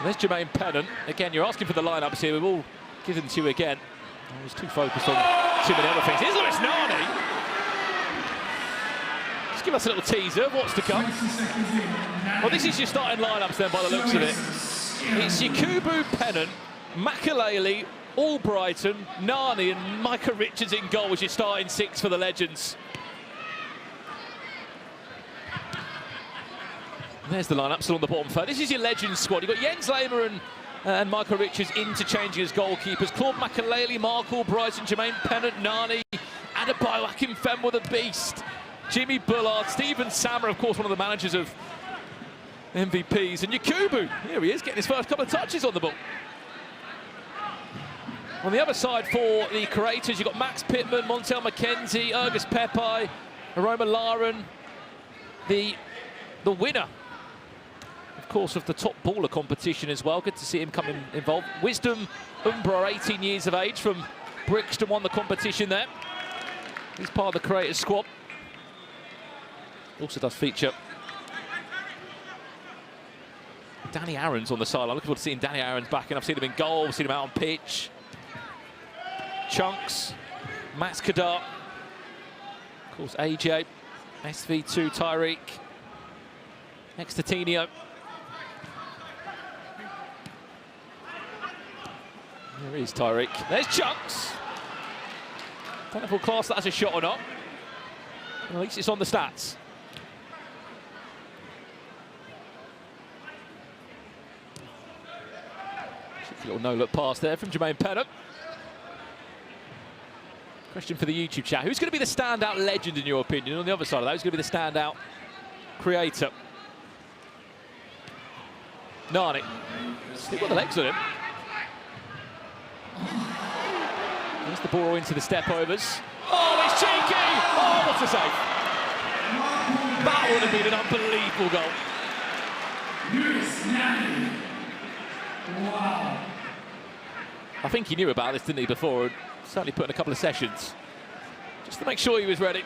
There's Jermaine Pennant. Again, you're asking for the lineups here. We've all given to you again. I was too focused on too many other things. Here's Lewis Nani. Just give us a little teaser of what's to come. Well, this is your starting lineups then, by the looks of it. It's Yakubu, Pennant, Makalele, Albrighton, Nani and Micah Richards in goal, which is starting six for the Legends. There's the lineup, still on the bottom third. This is your Legends squad. You've got Jens Lehmer and Michael Richards interchanging as goalkeepers. Claude Makalele, Mark Albrighton, Jermaine Pennant, Nani, Adebayo Akinfenwa, the beast. Jimmy Bullard, Stephen Sammer, of course, one of the managers of MVPs. And Yakubu, here he is, getting his first couple of touches on the ball. On the other side for the creators, you've got Max Pittman, Montel McKenzie, Ergus Pepe, Aroma Laren, the winner, of course, of the top baller competition as well. Good to see him coming involved. Wisdom Umbra, 18 years of age, from Brixton, won the competition there. He's part of the creators squad. Also does feature Danny Aarons on the sideline. Looking forward to seeing Danny Aarons back, and I've seen him in goal, seen him out on pitch. Chunks, MATCHDAY, of course AJ, SV2, Tyreek, next to Tinio. There is Tyreek. There's Chunks. Don't know if we'll class that as a shot or not. Well, at least it's on the stats. Just a little no-look pass there from Jermaine Pennant. Question for the YouTube chat. Who's going to be the standout legend, in your opinion? On the other side of that, who's going to be the standout creator? Nani. Still got the legs on him. There's the ball into the step-overs. Oh, it's cheeky! Oh, what a save. That would have been an unbelievable goal. Wow. I think he knew about this, didn't he, before? Certainly put in a couple of sessions, just to make sure he was ready.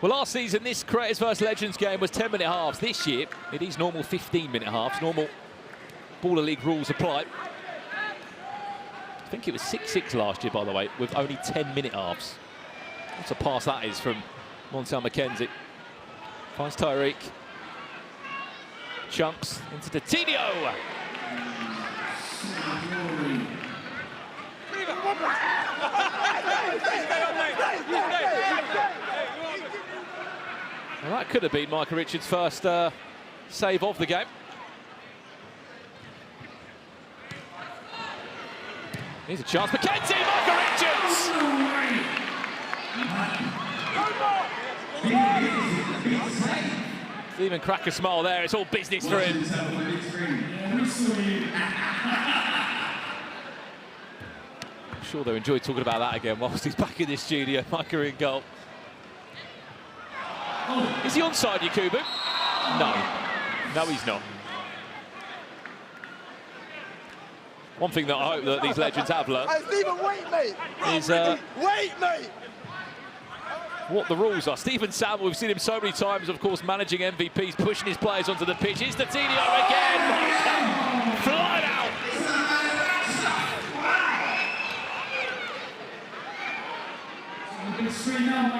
Well, last season, this Creators vs Legends game was 10-minute halves. This year, it is normal 15-minute halves. Normal Baller League rules apply. I think it was 6-6 last year, by the way, with only 10-minute halves. What a pass that is from Montel McKenzie. Finds Tyreek. Chunks into Tinio. Well, that could have been Michael Richards' first save of the game. Here's a chance. McKenzie, Michael Richards! Didn't even crack a smile there. It's all business for him. I'm sure they'll enjoy talking about that again whilst he's back in the studio. Micah in goal. Is he onside, Yakubu? No. No, he's not. One thing that I hope that these legends have learned is wait, mate! What the rules are. Stephen Sammer, we've seen him so many times, of course, managing MVPs, pushing his players onto the pitch. Here's the Tinio again. Flying out.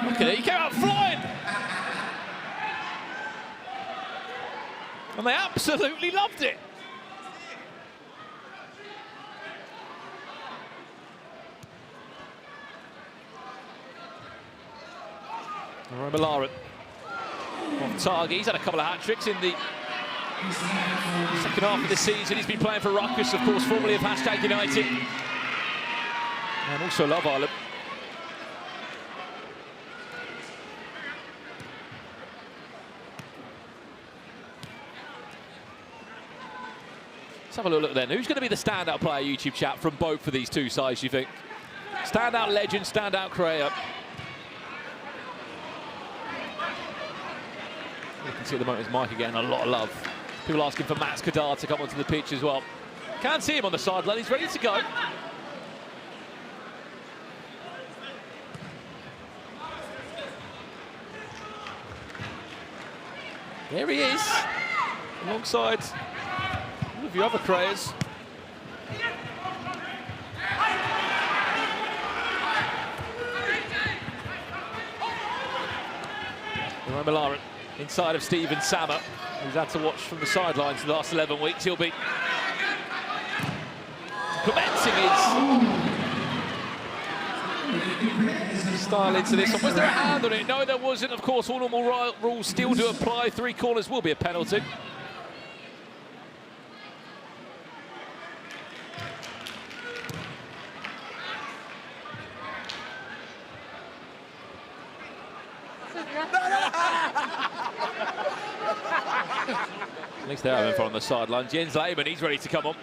Look at it, he came out flying. And they absolutely loved it. Aroma Laren on target. He's had a couple of hat-tricks in the second half of the season. He's been playing for Ruckus, of course, formerly of #United. And also Love Island. Let's have a little look then. Who's going to be the standout player, YouTube chat, from both of these two sides, you think? Standout legend, standout creator. You can see at the moment is Micah getting a lot of love. People asking for MATCHDAY to come onto the pitch as well. Can't see him on the sideline, he's ready to go. There he is, alongside all of your other creators. Romalaran inside of Stephen Sammer, who's had to watch from the sidelines the last 11 weeks. He'll be commencing his style into this one. Was there a hand on it? No, there wasn't. Of course, all normal rules still do apply. 3 corners will be a penalty. At least they're having fun on the sideline. Jens Lehmann, he's ready to come on.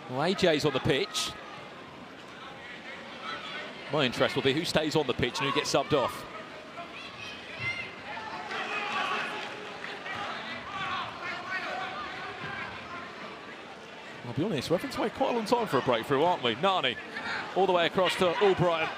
Well, AJ's on the pitch. My interest will be who stays on the pitch and who gets subbed off. I'll be honest, we're having to wait quite a long time for a breakthrough, aren't we? Nani, all the way across to Albrighton.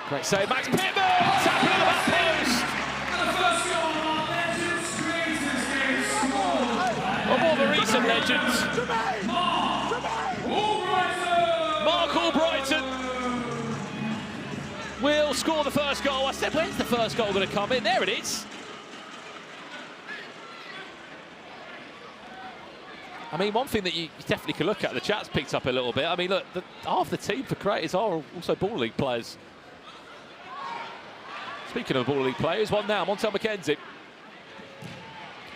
Great save, Max Pittman! Tapping in the back post! And the first goal of our Legends Creators game scored. Of all the recent legends. Mark Albrighton will score the first goal. I said, when's the first goal going to come in? There it is. I mean, one thing that you definitely can look at, the chat's picked up a little bit. I mean, look, half the team for Creators are also Ball League players. Speaking of Ball League players, one now, Montel McKenzie.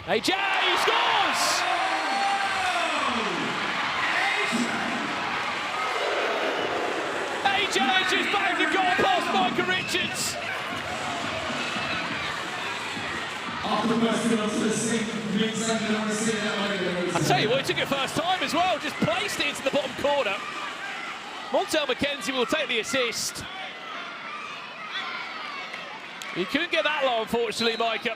AJ scores! AJ just banged the goal past Micah Richards. I tell you what, he took it first time as well, just placed it into the bottom corner. Montel McKenzie will take the assist. He couldn't get that low, unfortunately, Micah.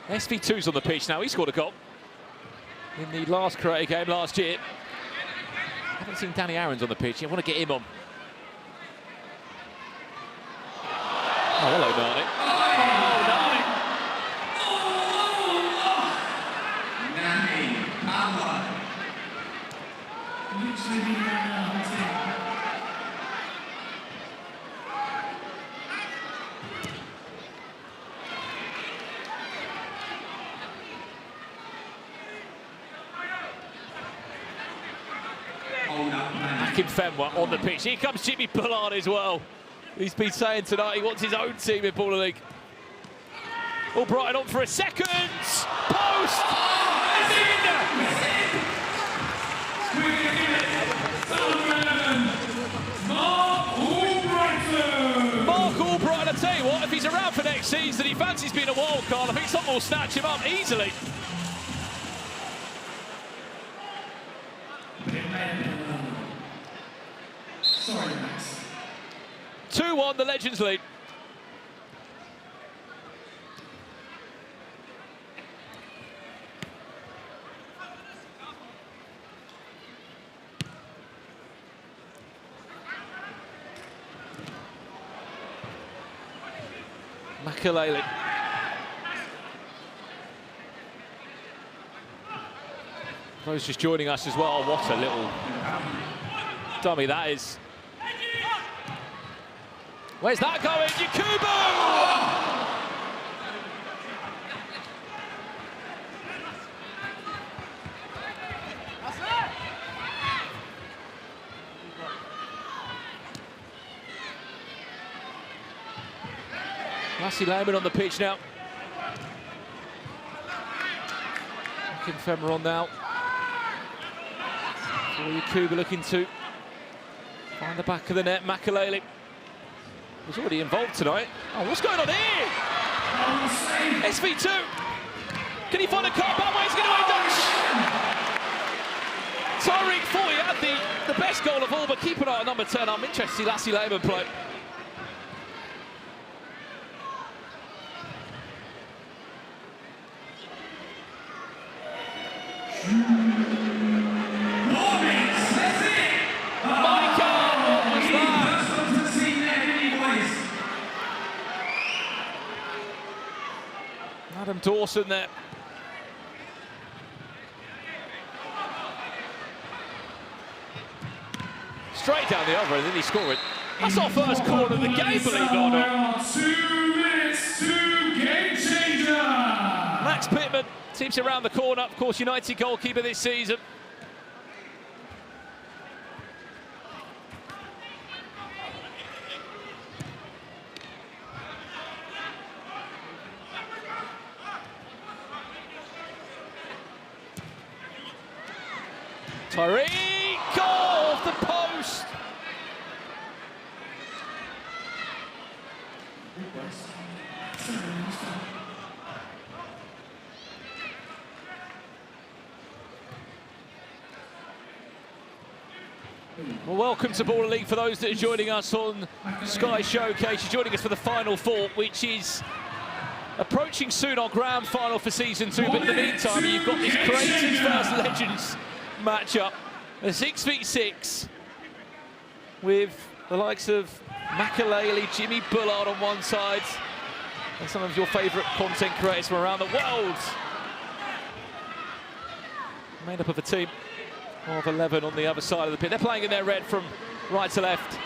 SV2's on the pitch now. He scored a goal in the last Creator game last year. I haven't seen Danny Aarons on the pitch. I want to get him on. Oh, hello, Nani. Akin Fenwa on the pitch. Here comes Jimmy Bullard as well. He's been saying tonight he wants his own team in Ball League. Albrighton on for a second. Post! And in! Mark Albrighton, I tell you what, if he's around for next season, he fancies being a wild card. I think someone will snatch him up easily. Sorry, Max. 2-1, the Legends lead. Makalele. Those just joining us as well. What a little dummy that is. Where's that going? Yakubu! Lassie Lehmann on the pitch now. Second femmer on now. Yakuba looking to find the back of the net. Makalele was already involved tonight. Oh, what's going on here? SV2. Can he find a car back? He's going to dodge. Tyreek Foy had the best goal of all, but keep an eye on number 10. I'm interested to see Lassie Lehman play. Adam Dawson there. Straight down the other, and then he scored it. That's our first corner of the game, believe it or not. 2 minutes to game changer. Max Pittman seems around the corner. Of course, United goalkeeper this season. Tyreek off the post. Well, welcome to Baller League for those that are joining us on Sky Showcase. You're joining us for the Final Four, which is approaching soon our grand final for Season 2. But in the meantime, you've got this Creators vs Legends matchup, a 6v6 with the likes of Makalele, Jimmy Bullard on one side, and some of your favourite content creators from around the world. Made up of a team of 11 on the other side of the pitch. They're playing in their red from right to left.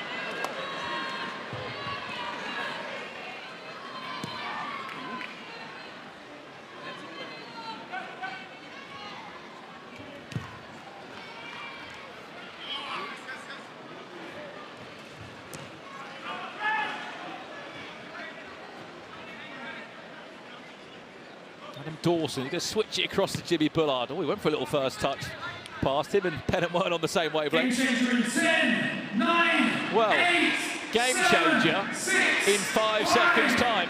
Adam Dawson, he's going to switch it across to Jimmy Bullard. Oh, he went for a little first touch past him, and Pennant weren't on the same wavelength. Game changer in 10, 9, well, 8, game 7, changer 6, in 5 seconds' time.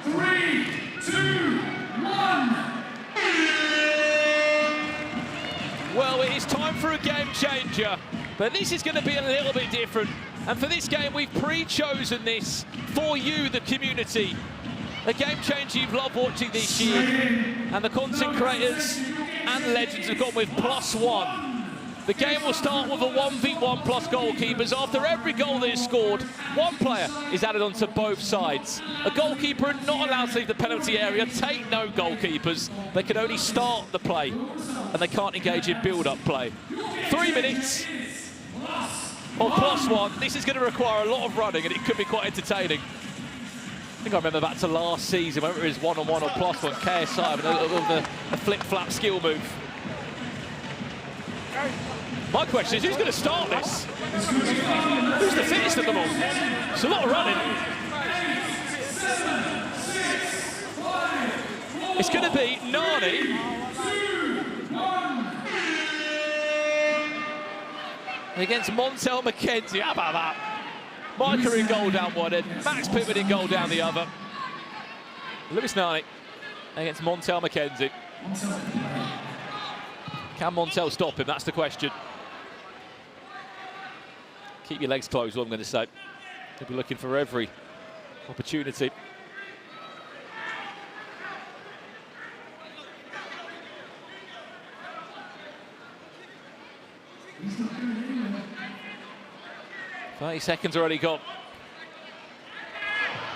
4, 3, 2, 1. Well, it is time for a game changer, but this is going to be a little bit different. And for this game, we've pre-chosen this for you, the community. A game changer you've loved watching this year, and the content creators and legends have gone with +1. The game will start with a 1v1 plus goalkeepers. After every goal that is scored, one player is added onto both sides. A goalkeeper are not allowed to leave the penalty area. Take no goalkeepers. They can only start the play, and they can't engage in build-up play. 3 minutes of +1. This is going to require a lot of running, and it could be quite entertaining. I think I remember back to last season, whether it was one-on-one or +1, KSI with a flip-flap skill move. My question is, who's going to start this? Who's the fittest of them all? It's a lot of running. It's going to be Nani against Montel McKenzie. How about that? Micah in goal down one end, Max Pittman in goal down the other. Lewis Nani against Montel McKenzie. Can Montel stop him? That's the question. Keep your legs closed, what I'm going to say. He'll be looking for every opportunity. He's not doing it anyway. 30 seconds already gone.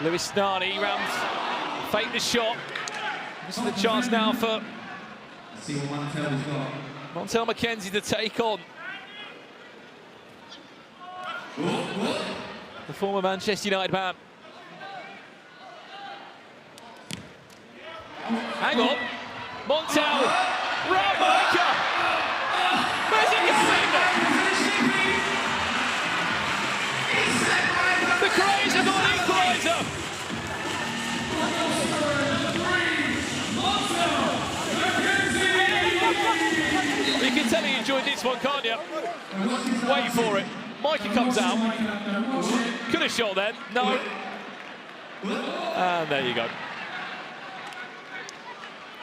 Lewis Nani rounds, fake the shot. This is the chance now for See what Montel's got. Montel McKenzie to take on the former Manchester United man. Hang on, Montel, round Micah. Where's he going? The Cranes have got an equaliser. enjoy this one, can't you? Wait for it. Mikey comes out. Could have shot then. No. And there you go.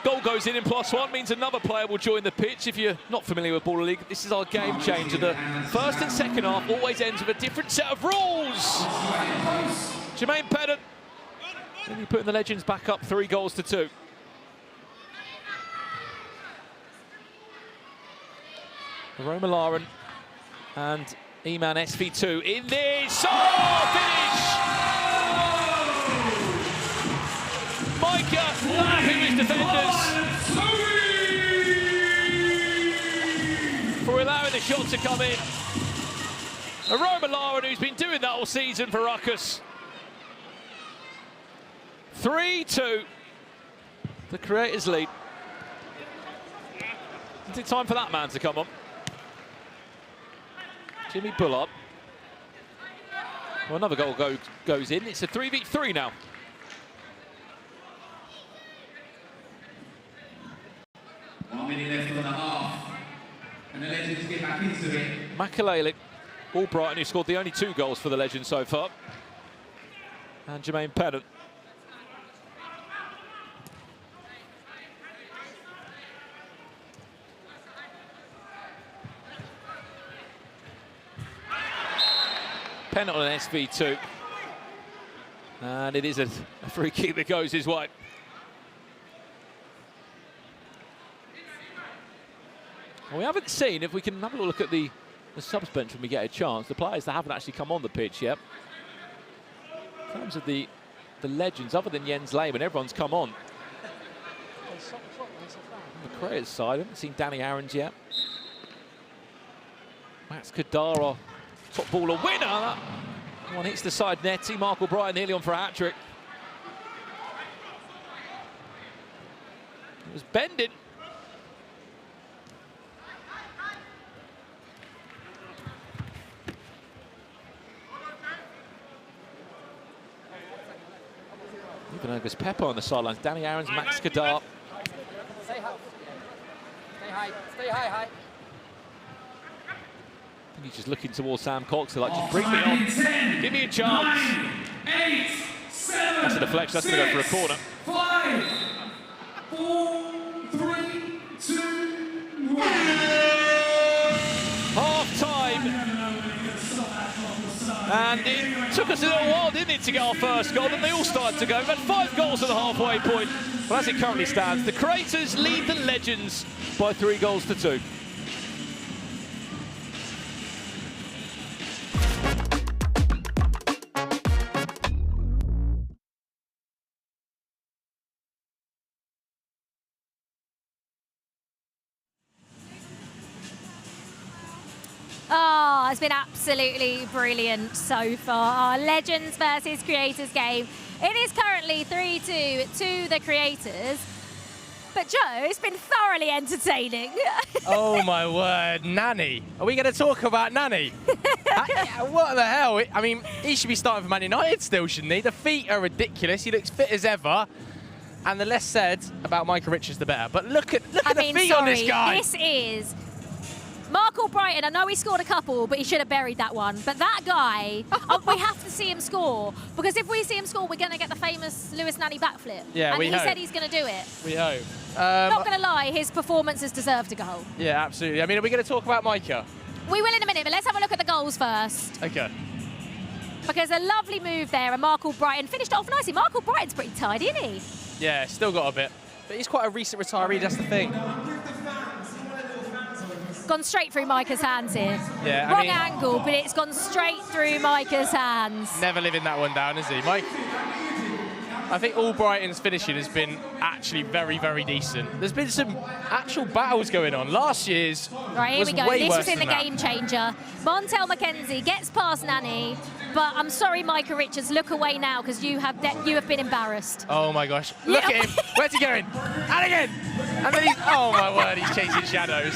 Goal goes in +1, means another player will join the pitch. If you're not familiar with Baller League, this is our game changer. The first and second half always ends with a different set of rules. Jermaine Pennant. Then you're putting the Legends back up 3-2. Roma Laren and Eman SV2 in this. Oh, finish! Micah laughing his defenders for allowing the shot to come in. Roma Laren, who's been doing that all season for Ruckus. 3-2. The Creators lead. Is it time for that man to come on? Jimmy Bullard. Well, another goal goes in. It's a 3v3 now. One minute left on the half. And the Legends get back into it. Makalele, Albrighton, who scored the only 2 goals for the Legends so far. And Jermaine Pennant. Pennant on an SV2. And it is a free kick that goes his way. Well, we haven't seen, if we can have a look at the subs bench when we get a chance, the players that haven't actually come on the pitch yet. In terms of the Legends, other than Jens Lehmann, everyone's come on. On the Creators side, I haven't seen Danny Aarons yet. Max Kadara, top baller winner. That one hits the side netty. Mark O'Brien nearly on for a hat-trick. It was bending. Even August Pepper on the sidelines. Danny Aarons, Max Kadar. Stay high. Stay high. Stay high. I think he's just looking towards Sam Cox, like, just bring me on. 10, Give me a chance. 9, 8, 7, That's a deflection. That's going to go for a corner. 5, 4, 3, 2, 1. Half-time. And it took us a little while, didn't it, to get our first goal. Then they all started to go. We've had 5 goals at the halfway point. Well, as it currently stands, the Creators lead the Legends by 3-2. Oh, it's been absolutely brilliant so far. Our Legends versus Creators game. It is currently 3-2 to the Creators. But Joe, it's been thoroughly entertaining. Oh my word, Nani. Are we going to talk about Nani? What the hell? I mean, he should be starting for Man United still, shouldn't he? The feet are ridiculous. He looks fit as ever. And the less said about Micah Richards, the better. But look at the feet on this guy. This is Mark Albrighton. I know he scored a couple, but he should have buried that one. But that guy, we have to see him score. Because if we see him score, we're going to get the famous Lewis Nani backflip. Yeah, and we he hope. said he's going to do it. We hope. Not going to lie, his performance has deserved a goal. Yeah, absolutely. I mean, are we going to talk about Micah? We will in a minute, but let's have a look at the goals first. Okay. Because a lovely move there, and Mark Albrighton finished off nicely. Mark Albrighton's pretty tidy, isn't he? Yeah, still got a bit. But he's quite a recent retiree, that's the thing. Gone straight through Micah's hands here. Yeah, Wrong angle, but it's gone straight through Micah's hands. Never living that one down, is he? Mike? I think Albrighton's finishing has been actually very, very decent. There's been some actual battles going on. Last year's Right, here was we go. way This worse was in the than that. game changer. Montel McKenzie gets past Nani, but I'm sorry, Micah Richards, look away now because you have been embarrassed. Oh my gosh. Look at him. Where's he going? And again. And then he's, oh my word, he's chasing shadows.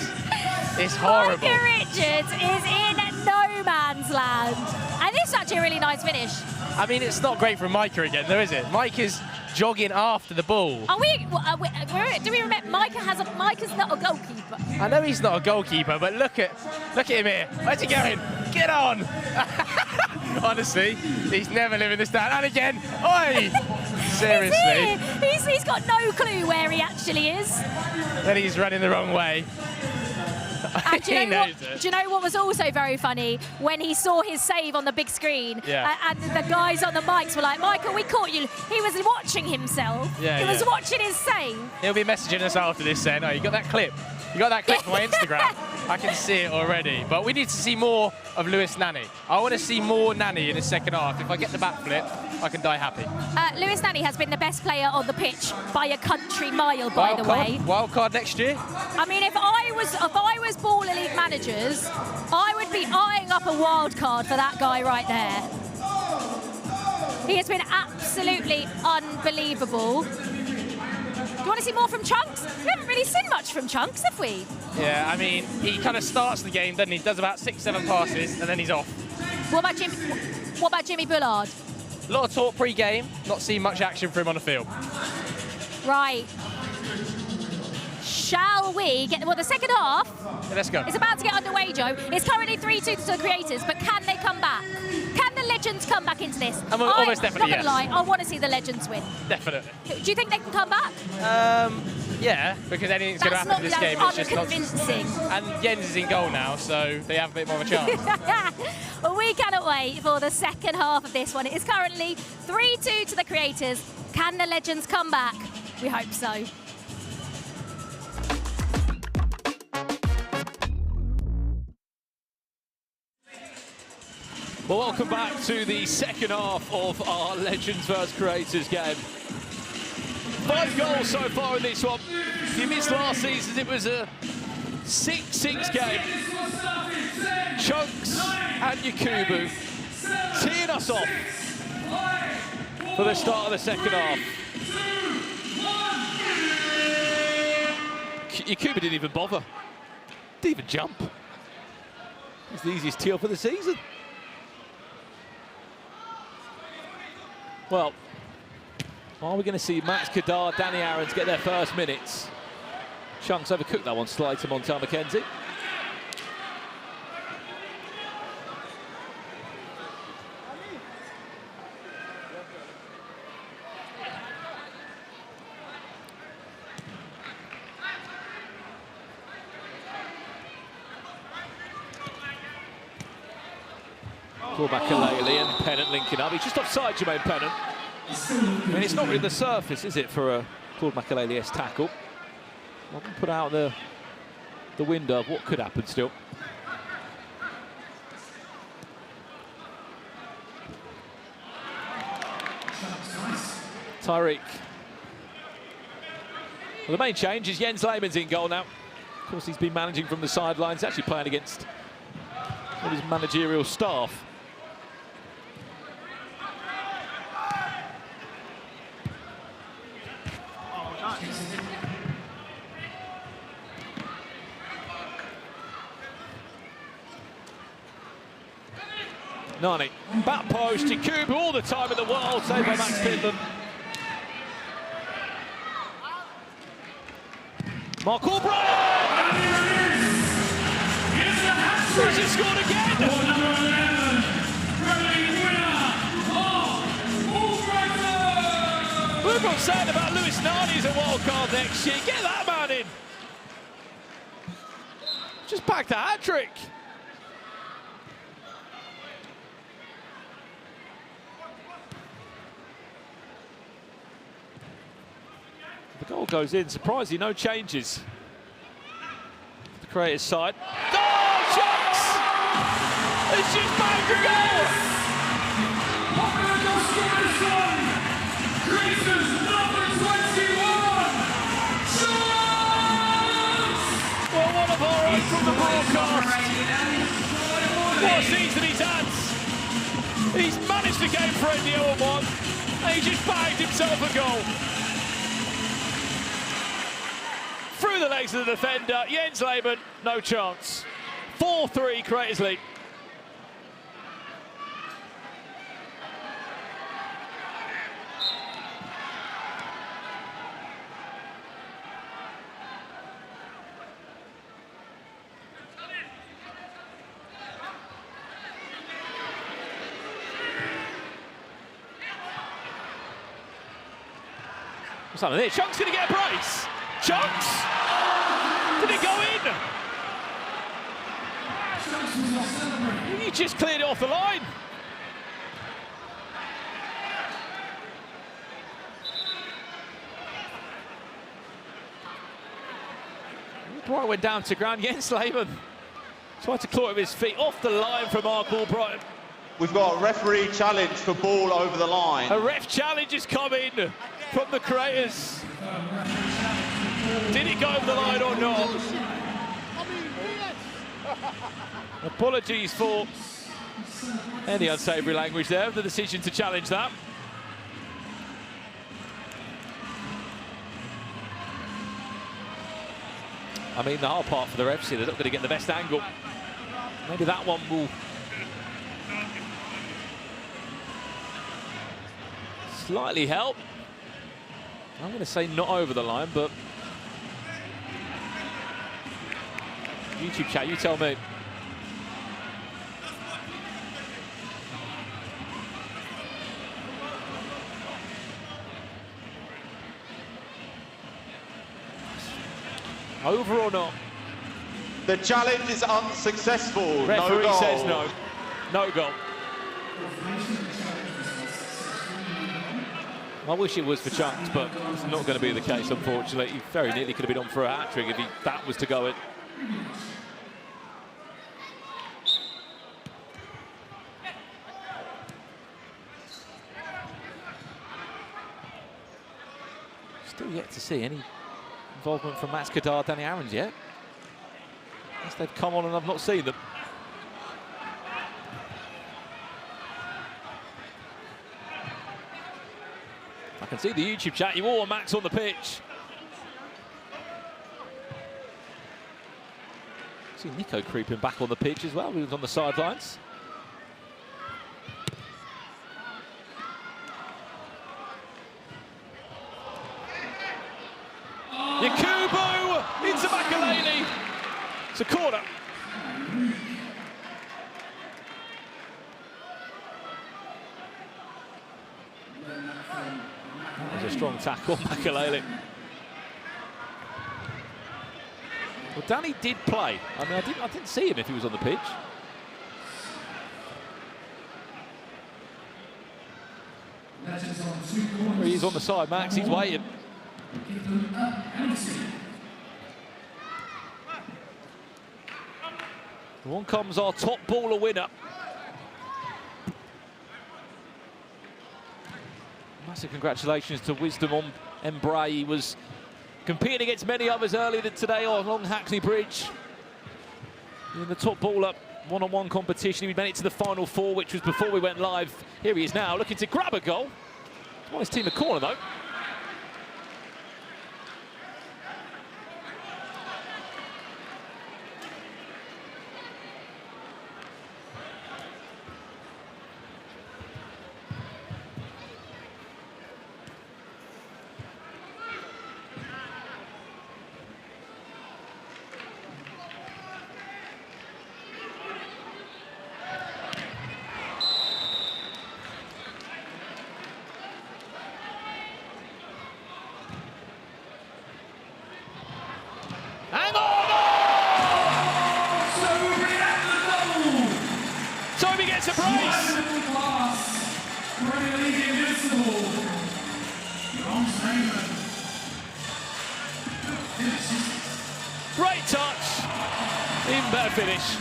It's horrible. Micah Richards is in no man's land. And this is actually a really nice finish. I mean, it's not great from Micah again, though, is it? Micah's jogging after the ball. Do we remember Micah's not a goalkeeper? I know he's not a goalkeeper, but look at him here. Where's he going? Get on! Honestly, he's never living this down. And again, oi! Seriously. He's got no clue where he actually is. Then he's running the wrong way. And do He knows it. you know what was also very funny? When he saw his save on the big screen, and the guys on the mics were like, Michael, we caught you. He was watching himself. He was watching his save. He'll be messaging us after this saying, oh, you got that clip? You got that clip from my Instagram? I can see it already. But we need to see more of Lewis Nani. I want to see more Nani in the second half. If I get the backflip, I can die happy. Lewis Nani has been the best player on the pitch by a country mile, by the way. Wild card next year? I mean, if I was Baller League managers, I would be eyeing up a wild card for that guy right there. He has been absolutely unbelievable. Do you want to see more from Chunks? We haven't really seen much from Chunks, have we? Yeah, I mean, he kind of starts the game, doesn't he? Does about 6-7 passes, and then he's off. What about Jimmy Bullard? A lot of talk pre-game, not seen much action for him on the field. Right. Shall we get... Well, the second half... Yeah, let's go. It's about to get underway, Joe. It's currently 3-2 to the Creators, but can they come back? Can the Legends come back into this? Almost definitely, not gonna lie, I want to see the Legends win. Definitely. Do you think they can come back? Yeah, because anything's going to happen in this game. It's just not convincing. And Jens is in goal now, so they have a bit more of a chance. Well, we cannot wait for the second half of this one. It is currently 3-2 to the Creators. Can the Legends come back? We hope so. Well, welcome back to the second half of our Legends vs Creators game. 5 goals so far in this one. If you missed last season, it was a 6-6 game. Chunks and Yakubu teeing us off for the start of the second half. Yakubu didn't even bother. Didn't even jump. It's the easiest tee off of the season. Well, are we going to see Max Kadar, Danny Aarons get their first minutes? Chunks overcooked that one slightly to Montel McKenzie. Pull back Kalele and Pennant linking up. He's just offside, Jermaine Pennant. I mean, it's not really the surface, is it, for a Claude Makelele-esque tackle? Well, put out the window of what could happen still. Tyreek. Well, the main change is Jens Lehmann's in goal now. Of course, he's been managing from the sidelines, actually playing against all his managerial staff. Nani, back post, Yakubu all the time in the world, saved by Max Pitman. Mark Albright! He's just scored again! We've got saying about Lewis Nani as a wild card next year. Get that man in! Just packed a hat-trick. The goal goes in, surprisingly no changes. The Creators side. Oh, Chunks! It's just banged a goal! Well, one of our own from the broadcast. What a season he's had. He's managed the game for the 0-1, and he just bagged himself a goal. Through the legs of the defender, Jens Lehmann, no chance. 4-3, Creators lead. What's happening there? Chunk's going to get a brace. Chunks! Did it go in? He just cleared it off the line. Bright went down to ground. Jens Lehmann tried to claw it with his feet off the line from Mark Albright. We've got a referee challenge for ball over the line. A ref challenge is coming from the creators. Did it go over the line or not? Apologies for any unsavoury language there, the decision to challenge that. I mean, the hard part for the refs here, they're not going to get the best angle. Maybe that one will slightly help. I'm going to say not over the line, but YouTube chat, you tell me. Over or not? The challenge is unsuccessful. Referee no goal. says no. No goal. I wish it was for Chunks, but it's not going to be the case, unfortunately. He very nearly could have been on for a hat-trick if that was to go in. Still yet to see any involvement from MATCHDAY, Danny Aarons yet. Unless they've come on and I've not seen them. I can see the YouTube chat. You all want Max on the pitch. See Nico creeping back on the pitch as well. He was on the sidelines. Yakubu into Makalele. It's a corner. That was a strong tackle, Makalele. Well, Danny did play. I mean, I didn't see him if he was on the pitch. He's on the side, Max. He's waiting. On comes our top baller winner. Massive congratulations to Wisdom on Embray. He was competing against many others earlier today along Hackney Bridge. In the top baller one-on-one competition, he made it to the final four, which was before we went live. Here he is now, looking to grab a goal. He's won his team a corner, though. Hang on! Toby gets a brace! Great touch! Even better finish.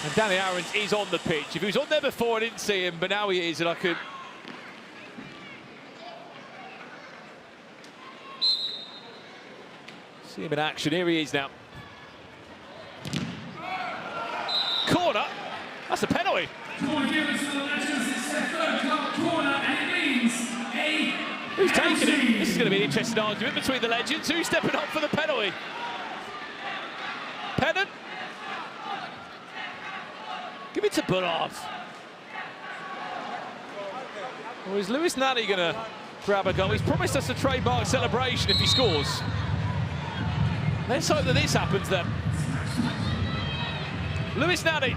And Danny Aarons is on the pitch. If he was on there before, I didn't see him, but now he is, and I could... see him in action. Here he is now. Corner. That's a penalty. Who's taking it? This is going to be an interesting argument between the legends. Who's stepping up for the penalty? Pennant? Give it to Bullard. Or is Lewis Nanny going to grab a goal? He's promised us a trademark celebration if he scores. Let's hope that this happens then. Lewis Nanny,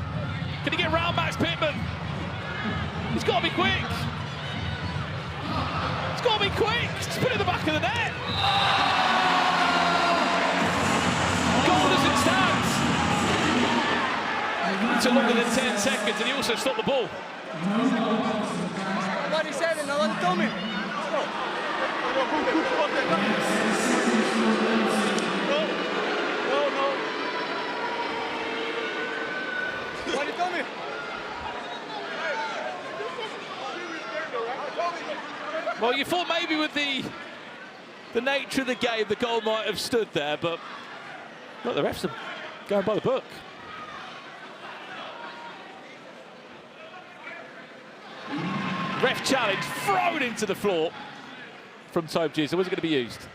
can he get round Max Pittman? It's got to be quick. It's got to be quick. Just put it in the back of the net. Goal as it stands. It took longer than 10 seconds, and he also stopped the ball. Nobody said it, nobody told me. No. Nobody told me. Well, you thought maybe with the nature of the game, the goal might have stood there, but look, the refs are going by the book. Ref challenge thrown into the floor from Tobe Giza. Was it going to be used?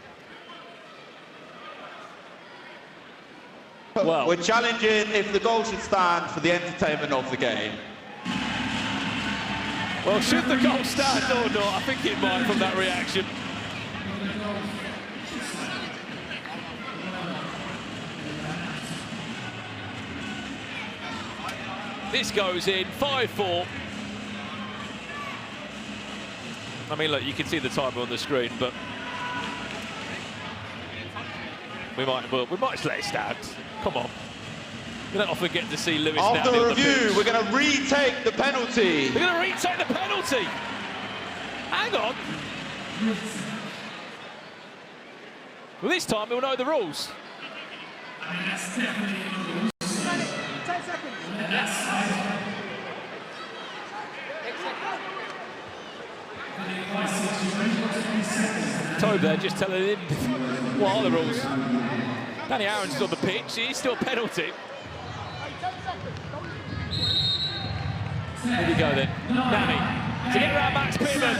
Well, we're challenging if the goal should stand for the entertainment of the game. Well, should the goal stand or not? I think it might from that reaction. This goes in, 5-4. I mean, look, you can see the timer on the screen, but we might just let it stand. Come on. We don't often get to see Lewis After Nally the on the review, pitch. we're going to retake the penalty. We're going to retake the penalty. Hang on. Well, this time we'll know the rules. 10 seconds. Tobe there just telling him what are the rules. Danny Aaron's on the pitch. He's still a penalty. Here we go then. Nani to get around Max Pittman.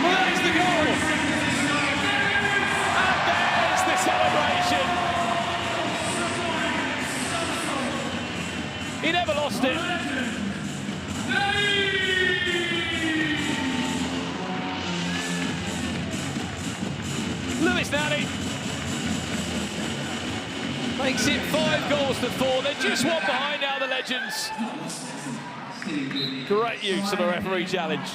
Well, there's the goal. And there's the celebration. He never lost it. Lewis Nani makes it 5-4. They're just one behind now, the Legends. Great use of a referee challenge.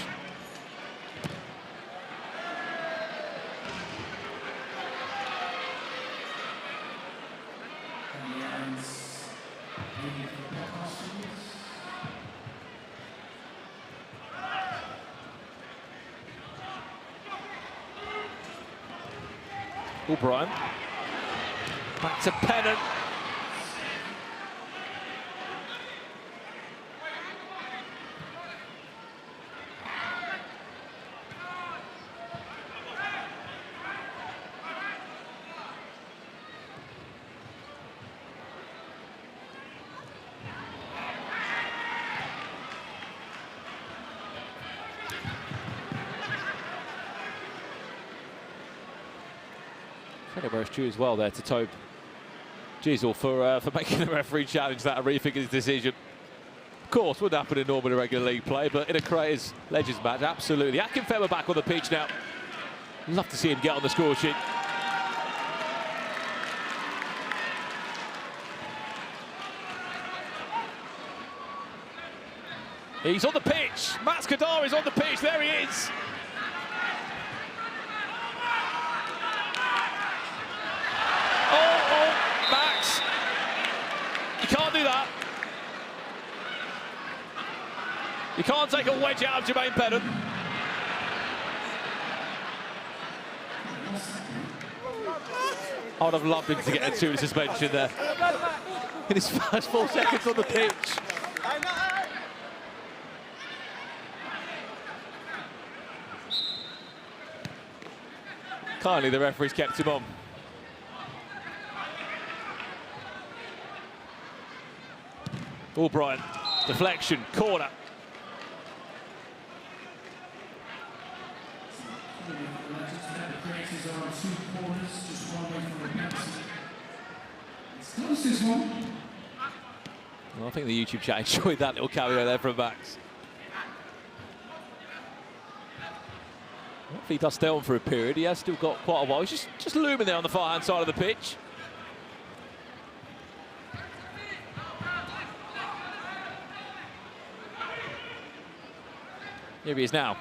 O'Brien. Back to Pennant. Credit due as well there to Tobe Giza for making the referee challenge that and rethink his decision. Of course, wouldn't happen in normal regular league play, but in a Creators Legends match, absolutely. Akinfenwa back on the pitch now. Love to see him get on the score sheet. He's on the pitch. MATCHDAY is on the pitch. There he is. Oh, Max. You can't do that. You can't take a wedge out of Jermaine Pennant. I would have loved him to get a 2 suspension there. In his first 4 seconds on the pitch. Kindly, the referee's kept him on. O'Brien, deflection, corner. Well, I think the YouTube chat enjoyed that little cameo there from Max. If he does stay on for a period, he has still got quite a while. He's just looming there on the far-hand side of the pitch. Here he is now.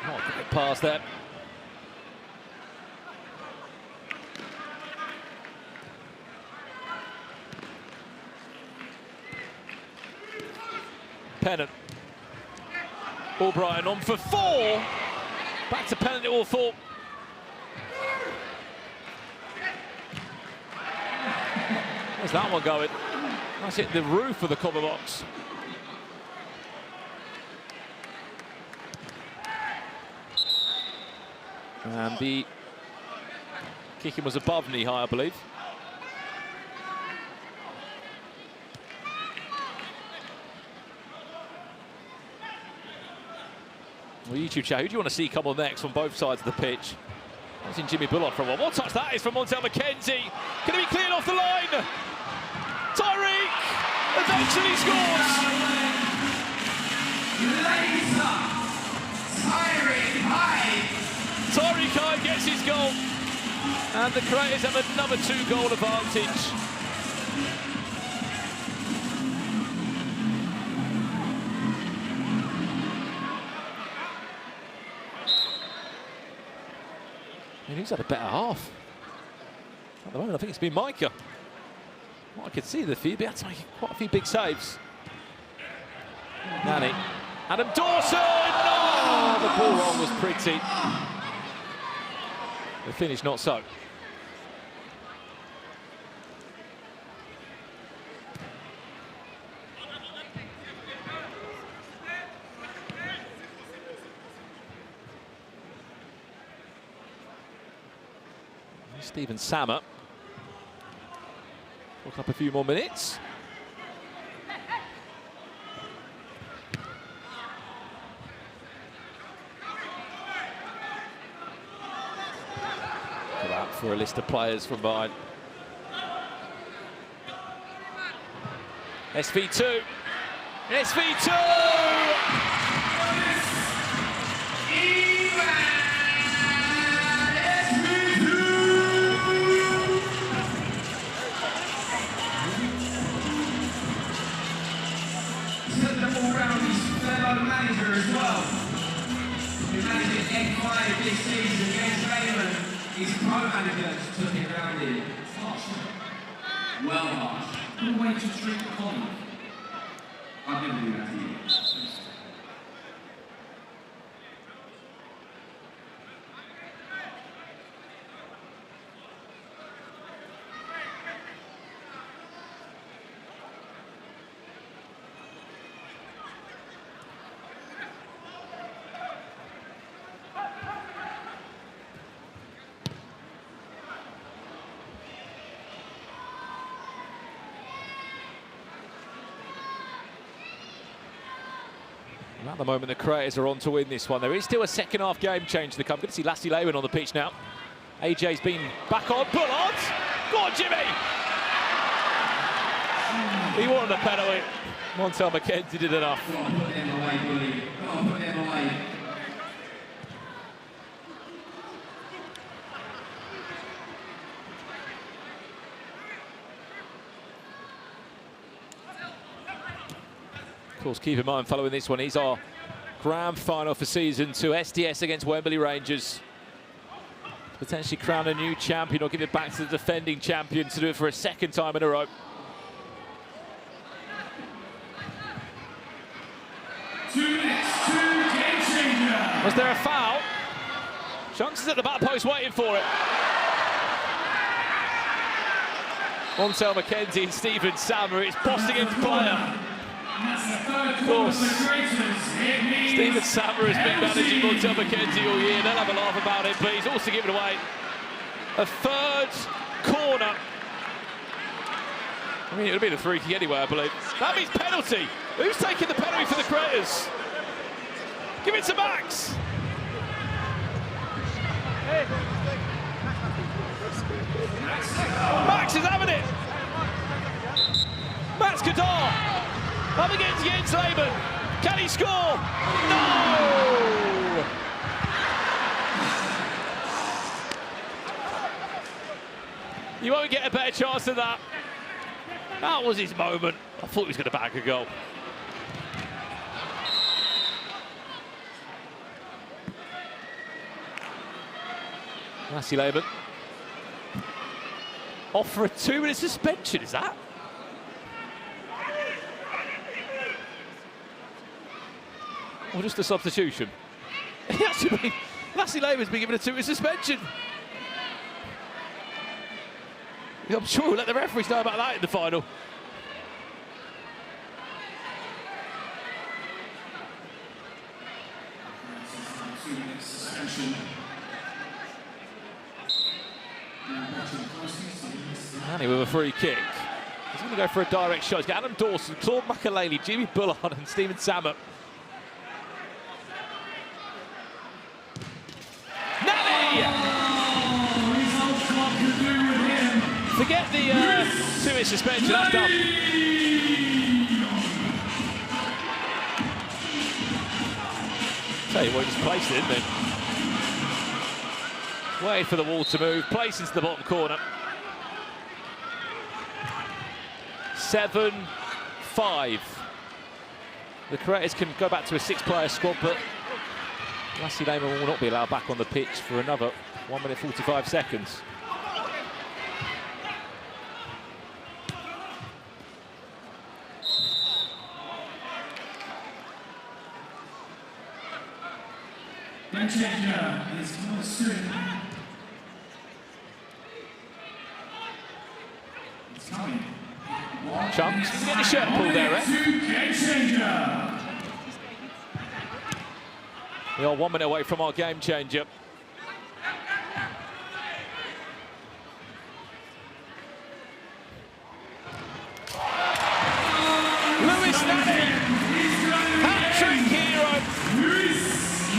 Oh, great pass there. Pennant. O'Brien on for 4. Back to Pennant, all 4. Where's that one going? That's hit the roof of the cover box. And the kicking was above knee high, I believe. Well, YouTube chat, who do you want to see come on next on both sides of the pitch? I've seen Jimmy Bullard for a while. What touch that is from Montel McKenzie. Going to be cleared off the line. Tyreek eventually scores. Tyreek High gets his goal. And the Creators have another 2-goal advantage. Who's had a better half? At the moment, I think it's been Micah. What I could see the few, but he had to make quite a few big saves. Nani. Adam Dawson! Oh, the ball roll was pretty. The finish not so. Stephen Sammer. Looking up a few more minutes. Look out for a list of players from behind. SV2. SV2! Manager as well. He managed X5 this season against Raymond. His co-manager took it around him. Harsh. Well harsh. Good way to treat a colleague. I'd never do that to you. At the moment, the Creators are on to win this one. There is still a second half game change to come. Good to see Lassie Lewin on the pitch now. AJ's been back on. Bullard! Go on, Jimmy! He wanted a penalty. Montel McKenzie did enough. Go on, put them away, Bully. Go on, put them away. Of course, keep in mind, following this one, is our grand final for season 2. SDS against Wembley Rangers. Potentially crown a new champion or give it back to the defending champion to do it for a second time in a row. 2 minutes, 2 game changer. Was there a foul? Chunks is at the back post waiting for it. Montel McKenzie and Stephen Sammer. It's bossing into player. Of course, Stephen Sammer has been managing Montel McKenzie all year. They'll have a laugh about it, but he's also given away a third corner. I mean, it would be the free kick anyway, I believe. That means penalty. Who's taking the penalty for the Creators? Give it to Max. Max is having it. Max Kadar. Up against Jens Lehmann. Can he score? No! You won't get a better chance than that. That was his moment. I thought he was going to bag a goal. Lassie Lehman. Off for a 2-minute suspension, is that? Or just a substitution? Lassie Lehman's been given a 2-minute suspension. I'm sure we'll let the referees know about that in the final. Manny with a free kick. He's going to go for a direct shot. He's got Adam Dawson, Claude Makaleli, Jimmy Bullard and Stephen Samet. Forget the 2-minute suspension, that's done. Tell you what, he just placed it, didn't he? Wait for the wall to move, place into the bottom corner. 7-5. The Creators can go back to a 6-player squad, but Lassie Lehman will not be allowed back on the pitch for another 1 minute 45 seconds. Game changer is coming soon. It's coming. Chunks, he's getting his shirt pulled there, eh? Game changer. We are 1 minute away from our game changer. Lewis Nani, hat-trick hero. Lewis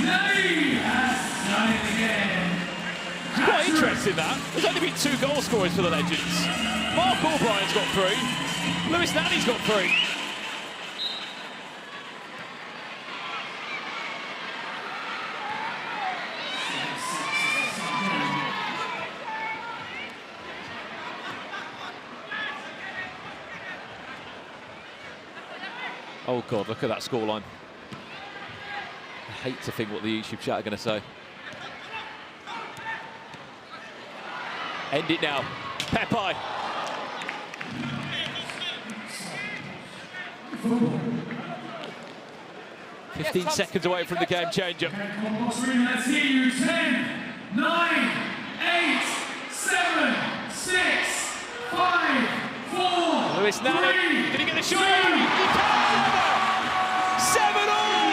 Nani has done it again. It's quite interesting that. There's only been 2 goal scorers for the Legends. Mark O'Brien's got 3. Lewis Nani's got 3. Oh God, look at that scoreline. I hate to think what the YouTube chat are going to say. End it now. Pepe. Yes, 15 seconds away from the game changer. Let's hear you. 10, 9, 8, 7, 6, 5, 4, Lewis Nani, did he get the shot? He can! 7-all!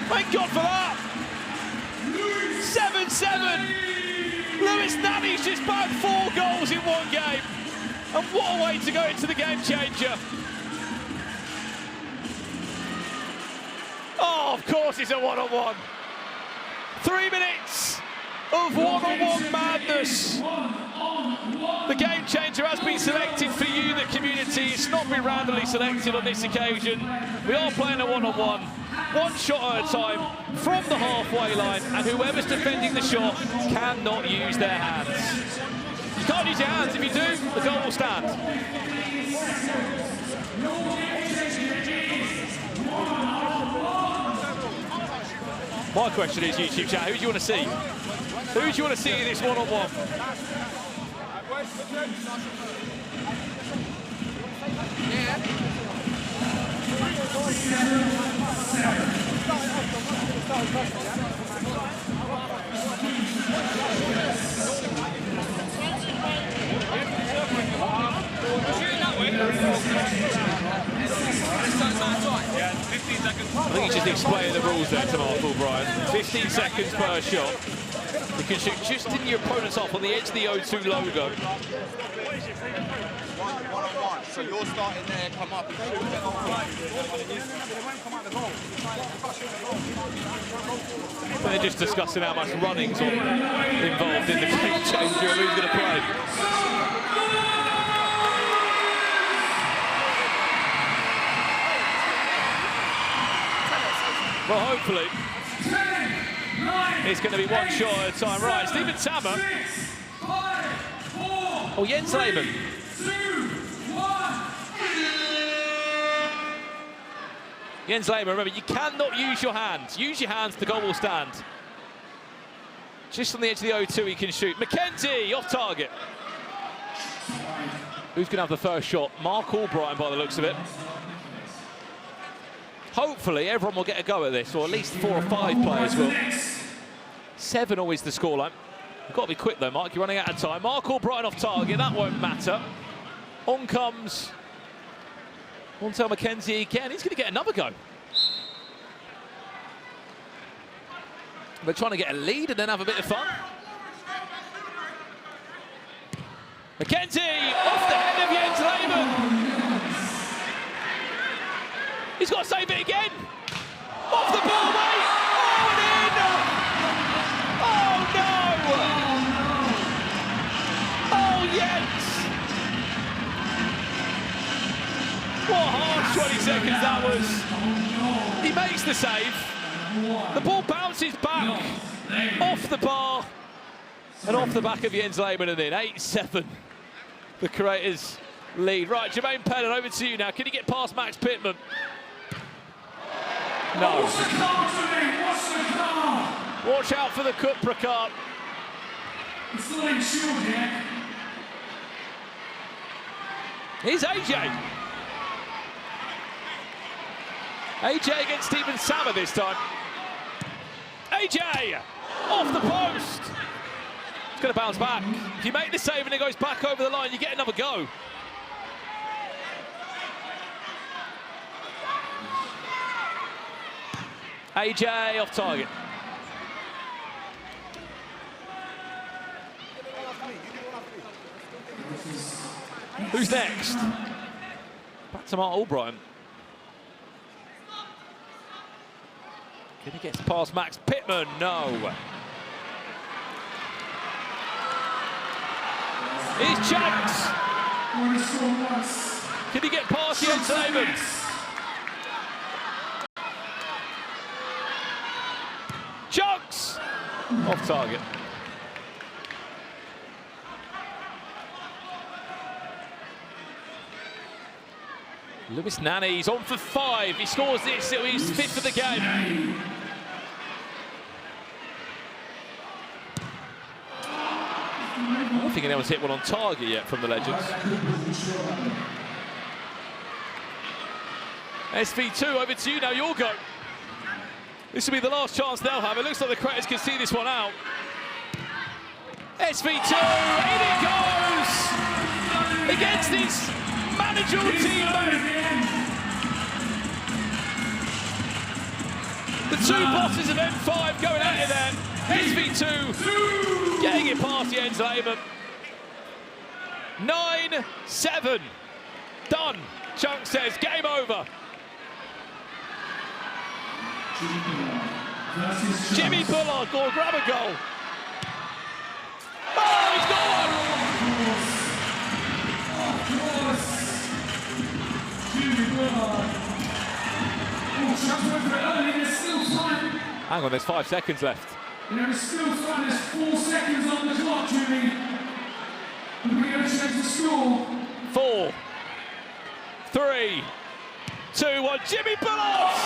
Thank God for that! 7-7! Lewis Nani's just bagged 4 goals in 1 game. And what a way to go into the game changer. Oh, of course it's a one-on-one. 3 minutes of one-on-one madness. The game changer has been selected for you, the community. It's not been randomly selected on this occasion. We are playing a one-on-one, 1 shot at a time from the halfway line, and whoever's defending the shot cannot use their hands. You can't use your hands. If you do, the goal will stand. My question is, YouTube chat, who do you want to see? Who do you want to see in this one-on-one? I think he's just explaining the rules there to Mark O'Brien. 15 seconds per shot. You can shoot just in your opponent's half on the edge of the O2 logo. One-on-one. So you're starting there, come up and shoot. They won't come out the goal. They're just discussing how much running's involved in the game changer and who's going to play. Well, hopefully, it's going to be 1 shot at a time. Right, Stephen Samet. Oh, Jens Lehmann. Jens Lehmann, remember, you cannot use your hands. Use your hands, the goal will stand. Just on the edge of the O2 he can shoot. Mackenzie off target. Who's going to have the first shot? Mark Albright by the looks of it. Hopefully everyone will get a go at this, or at least 4 or 5 players will. 7 always the scoreline. You've got to be quick though, Mark. You're running out of time. Mark Albright off target. That won't matter. On comes Montel Mackenzie again. He's going to get another go. They're trying to get a lead and then have a bit of fun. Mackenzie off the head of Jens Lehmann. He's got to save it again. Off the ball, mate. Oh, and in. Oh, no. Oh, Jens. What a harsh 20 seconds that was. He makes the save. The ball bounces back off the bar and off the back of Jens Lehmann, and then 8-7. The Creators lead. Right, Jermaine Pennant, over to you now. Can he get past Max Pittman? No. Watch out for the Cupra car. It's not short here. Here's AJ. AJ against Stephen Sammer this time. AJ off the post. It's going to bounce back. If you make the save and it goes back over the line, you get another go. AJ off target. Who's next? Back to Mark Albright. Can he get past Max Pittman? No. Here's Chunks. Can he get past Jens Lehmann? Chunks! Off target. Lewis Nanny's on for 5. He scores this, he's fit for the game. I don't think anyone's hit one on target yet from the Legends. SV2, over to you now, your go. This will be the last chance they'll have. It looks like the Creators can see this one out. SV2, in it goes! Against his managerial teammate. The 2 bosses of M5 going at it there. SV2 getting it past Jens Lehmann. 9-7. Done. Chunk says game over. Jimmy Bullard will grab a goal. Oh, he's got one. Hang on, there's 5 seconds left. There is still time, there's 4 seconds on the clock, Jimmy. We're going to check the score. 4, 3, 2, 1. Jimmy Bullard!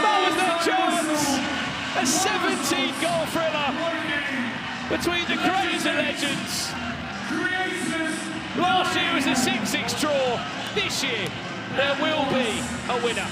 That was their chance! A 17-goal thriller between the Creators and Legends. Last year was a 6-6 draw. This year, there will be a winner.